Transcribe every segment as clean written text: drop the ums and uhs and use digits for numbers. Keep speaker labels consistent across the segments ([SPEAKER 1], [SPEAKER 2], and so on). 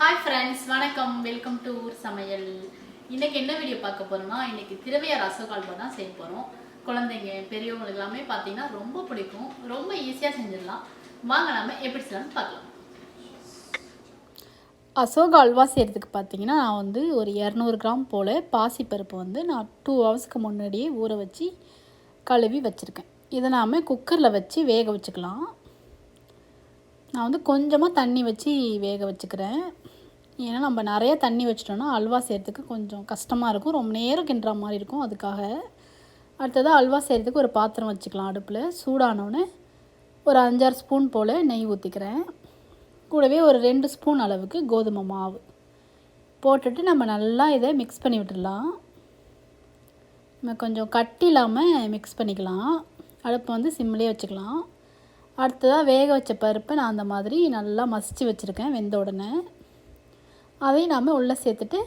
[SPEAKER 1] Hi friends, வணக்கம். Welcome to ஊர் சமையல். இன்னைக்கு என்ன வீடியோ பார்க்க போறோம்னா, இன்னைக்கு திரவியார் அசோகா ஹல்வா தான் செய்ய போறோம். குழந்தைங்க பெரியவங்க எல்லாமே பார்த்தீங்கன்னா ரொம்ப பிடிக்கும். ரொம்ப ஈஸியா செஞ்சிடலாம். வாங்க நாம எப்படி செய்யலாம்னு பார்க்கலாம். அசோகா ஹல்வா செய்யறதுக்கு பார்த்தீங்கன்னா நான் வந்து ஒரு 200 கிராம் போல பாசி பருப்பு வந்து நான் 2 ஹவர்ஸ்க்கு முன்னாடியே ஊற வச்சு கழுவி வச்சிருக்கேன். இதை நாம குக்கரில் வச்சு வேக வச்சுக்கலாம். நான் வந்து கொஞ்சமாக தண்ணி வச்சு வேக வச்சுக்கிறேன். ஏன்னா நம்ம நிறைய தண்ணி வச்சிட்டோன்னா அல்வா செய்கிறதுக்கு கொஞ்சம் கஷ்டமாக இருக்கும், ரொம்ப நேரம் கிண்டுற மாதிரி இருக்கும். அதுக்காக அடுத்ததாக அல்வா செய்கிறதுக்கு ஒரு பாத்திரம் வச்சுக்கலாம். அடுப்பில் சூடானோடனே ஒரு 5-6 ஸ்பூன் போல் நெய் ஊற்றிக்கிறேன். கூடவே ஒரு 2 ஸ்பூன் அளவுக்கு கோதுமை மாவு போட்டுட்டு நம்ம நல்லா இதை மிக்ஸ் பண்ணி விட்டுடலாம். நம்ம கொஞ்சம் கட்டி இல்லாமல் மிக்ஸ் பண்ணிக்கலாம். அடுப்பை வந்து சிம்லேயே வச்சுக்கலாம். அடுத்ததாக வேக வச்ச பருப்பை நான் அந்த மாதிரி நல்லா மசிச்சு வச்சுருக்கேன். வெந்த உடனே அதையும் நாம் உள்ளே சேர்த்துட்டு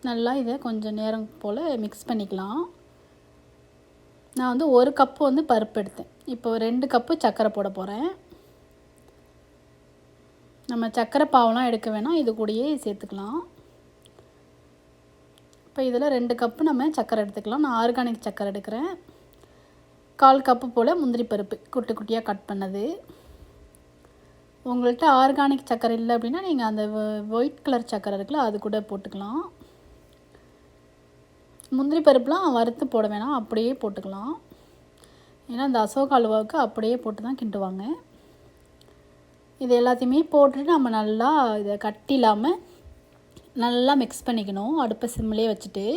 [SPEAKER 1] நல்லா இதை கொஞ்சம் நேரம் போல் மிக்ஸ் பண்ணிக்கலாம். நான் வந்து 1 கப்பு வந்து பருப்பு எடுத்தேன். இப்போ 2 கப்பு சர்க்கரை போட போகிறேன். நம்ம சர்க்கரை பாவெலாம் எடுக்க வேணாம், இது கூடயே சேர்த்துக்கலாம். இப்போ இதில் 2 கப்பு நம்ம சர்க்கரை எடுத்துக்கலாம். நான் ஆர்கானிக் சர்க்கரை எடுக்கிறேன். 1/4 கப்பு போல் முந்திரி பருப்பு குட்டி குட்டியாக கட் பண்ணது. உங்கள்கிட்ட ஆர்கானிக் சர்க்கரை இல்லை அப்படின்னா நீங்கள் அந்த ஒயிட் கலர் சர்க்கரை இருக்குல்ல அது கூட போட்டுக்கலாம். முந்திரி பருப்புலாம் வறுத்து போட வேணாம், அப்படியே போட்டுக்கலாம். ஏன்னா இந்த அசோகா ஹல்வாவுக்கு அப்படியே போட்டு தான் கிண்டுவாங்க. இது எல்லாத்தையுமே போட்டுட்டு நம்ம நல்லா இதை கட்டி இல்லாமல் நல்லா மிக்ஸ் பண்ணிக்கணும். அடுப்பை சிம்லேயே வச்சுட்டு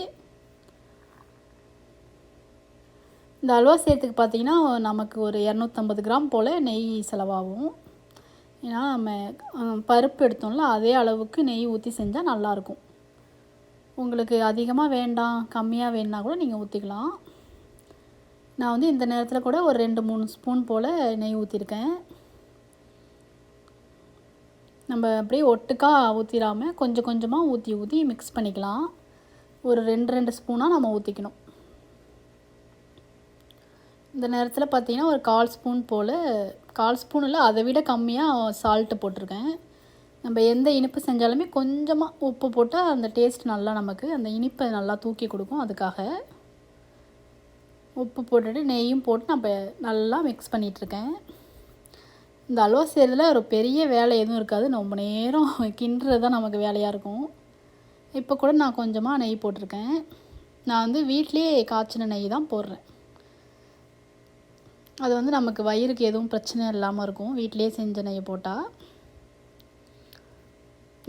[SPEAKER 1] இந்த அல்வா செய்யறதுக்கு பார்த்திங்கன்னா நமக்கு ஒரு 250 கிராம் போல் நெய் செலவாகும். ஏன்னா நம்ம பருப்பு எடுத்தோம்ல அதே அளவுக்கு நெய் ஊற்றி செஞ்சால் நல்லாயிருக்கும். உங்களுக்கு அதிகமாக வேண்டாம், கம்மியாக வேணுன்னா கூட நீங்கள் ஊற்றிக்கலாம். நான் வந்து இந்த நேரத்தில் கூட ஒரு 2-3 ஸ்பூன் போல் நெய் ஊற்றிருக்கேன். நம்ம அப்படியே ஒட்டுக்கா ஊற்றிடாமல் கொஞ்சம் கொஞ்சமாக ஊற்றி மிக்ஸ் பண்ணிக்கலாம். ஒரு 2 ஸ்பூனாக நம்ம ஊற்றிக்கணும். இந்த நேரத்தில் பார்த்திங்கன்னா ஒரு 1/4 ஸ்பூன் போல், 1/4 ஸ்பூன் இல்லை அதை விட கம்மியாக சால்ட்டு போட்டிருக்கேன். நம்ம எந்த இனிப்பு செஞ்சாலுமே கொஞ்சமாக உப்பு போட்டால் அந்த டேஸ்ட் நல்லா நமக்கு அந்த இனிப்பை நல்லா தூக்கி கொடுக்கும். அதுக்காக உப்பு போட்டுட்டு நெய்யும் போட்டு நம்ம நல்லா மிக்ஸ் பண்ணிகிட்ருக்கேன். இந்த அல்வா செய்கிறதுல ஒரு பெரிய வேலை எதுவும் இருக்காது, ரொம்ப நேரம் கிண்டுறது தான் நமக்கு வேலையாக இருக்கும். இப்போ கூட நான் கொஞ்சமாக நெய் போட்டிருக்கேன். நான் வந்து வீட்டிலே காய்ச்சின நெய் தான் போடுறேன். அது வந்து நமக்கு வயிறுக்கு எதுவும் பிரச்சனை இல்லாமல் இருக்கும் வீட்டிலே செஞ்ச நெய் போட்டால்.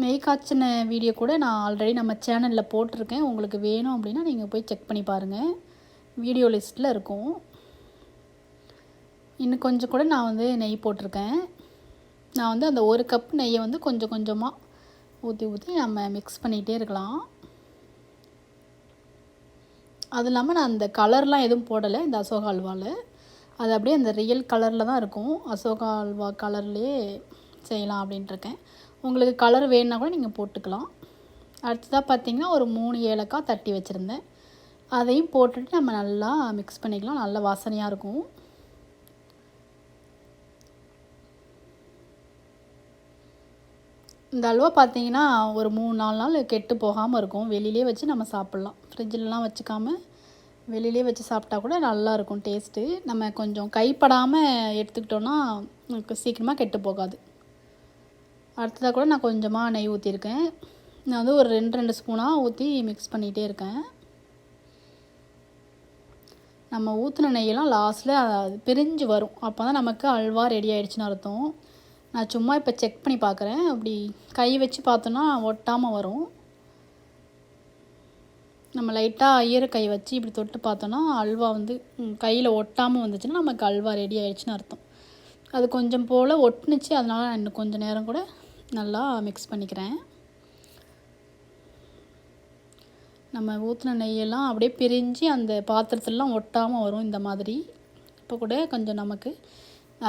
[SPEAKER 1] நெய் காய்ச்சின வீடியோ கூட நான் ஆல்ரெடி நம்ம சேனலில் போட்டிருக்கேன். உங்களுக்கு வேணும் அப்படின்னா நீங்கள் போய் செக் பண்ணி பாருங்கள், வீடியோ லிஸ்ட்டில் இருக்கும். இன்னும் கொஞ்சம் கூட நான் வந்து நெய் போட்டிருக்கேன். நான் வந்து அந்த 1 கப் நெய்யை வந்து கொஞ்சம் கொஞ்சமாக ஊற்றி நம்ம மிக்ஸ் பண்ணிகிட்டே இருக்கலாம். அது இல்லாமல் நான் அந்த கலர்லாம் எதுவும் போடலை இந்த அசோகா ஹல்வாவில். அது அப்படியே அந்த ரியல் கலரில் தான் இருக்கும். அசோகா ஹல்வா கலர்லேயே செய்யலாம் அப்படின்ட்டுருக்கேன். உங்களுக்கு கலர் வேணுன்னா கூட நீங்கள் போட்டுக்கலாம். அடுத்ததாக பார்த்திங்கன்னா ஒரு 3 ஏலக்காய் தட்டி வச்சுருந்தேன். அதையும் போட்டுட்டு நம்ம நல்லா மிக்ஸ் பண்ணிக்கலாம். நல்ல வாசனையாக இருக்கும். இந்த அல்வா பார்த்திங்கன்னா ஒரு 3-4 நாள் கெட்டு போகாமல் இருக்கும். வெளியிலே வச்சு நம்ம சாப்பிட்லாம். ஃப்ரிட்ஜிலலாம் வச்சுக்காமல் வெளியிலே வச்சு சாப்பிட்டா கூட நல்லாயிருக்கும் டேஸ்ட்டு. நம்ம கொஞ்சம் கைப்படாமல் எடுத்துக்கிட்டோன்னா நமக்கு சீக்கிரமாக கெட்டு போகாது. அடுத்ததாக கூட நான் கொஞ்சமாக நெய் ஊற்றிருக்கேன். நான் வந்து ஒரு 2 ஸ்பூனாக ஊற்றி மிக்ஸ் பண்ணிகிட்டே இருக்கேன். நம்ம ஊற்றின நெய்யெல்லாம் லாஸ்ட்டில் அது பிரிஞ்சு வரும். அப்போ தான் நமக்கு அல்வா ரெடி ஆகிடுச்சின்னு அர்த்தம். நான் சும்மா இப்போ செக் பண்ணி பார்க்குறேன். அப்படி கை வச்சு பார்த்தோன்னா ஒட்டாமல் வரும். நம்ம லைட்டாக ஈர கை வச்சு இப்படி தொட்டு பார்த்தோன்னா அல்வா வந்து கையில் ஒட்டாமல் வந்துச்சுன்னா நமக்கு அல்வா ரெடி ஆகிடுச்சின்னு அர்த்தம். அது கொஞ்சம் போல் ஒட்டுனுச்சு, அதனால் நான் இன்னும் கொஞ்சம் நேரம் கூட நல்லா மிக்ஸ் பண்ணிக்கிறேன். நம்ம ஊற்றின நெய்யெல்லாம் அப்படியே பிரிஞ்சு அந்த பாத்திரத்துலலாம் ஒட்டாமல் வரும் இந்த மாதிரி. இப்போ கூட கொஞ்சம் நமக்கு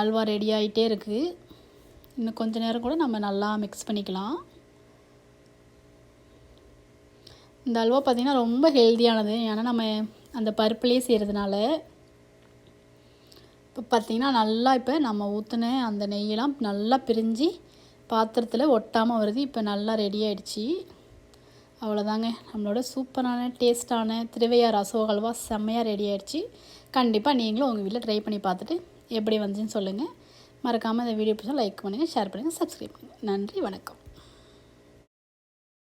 [SPEAKER 1] அல்வா ரெடி ஆகிட்டே இருக்குது. இன்னும் கொஞ்சம் நேரம் கூட நம்ம நல்லா மிக்ஸ் பண்ணிக்கலாம். இந்த அல்வா பார்த்திங்கன்னா ரொம்ப ஹெல்த்தியானது. ஏன்னா நம்ம அந்த பருப்புலேயே செய்கிறதுனால. இப்போ பார்த்திங்கன்னா நல்லா இப்போ நம்ம ஊற்றின அந்த நெய்யெல்லாம் நல்லா பிரிஞ்சு பாத்திரத்தில் ஒட்டாமல் வருது. இப்போ நல்லா ரெடி ஆகிடுச்சி. அவ்வளோதாங்க, நம்மளோட சூப்பரான டேஸ்ட்டான திருவையாறு அசோகா ஹல்வா செம்மையாக ரெடி ஆகிடுச்சி. கண்டிப்பாக நீங்களும் உங்கள் வீட்டில் ட்ரை பண்ணி பார்த்துட்டு எப்படி வந்துச்சுன்னு சொல்லுங்கள். மறக்காமல் இந்த வீடியோ பிடிச்சா லைக் பண்ணுங்கள், ஷேர் பண்ணுங்கள், சப்ஸ்கிரைப் பண்ணுங்கள். நன்றி, வணக்கம்.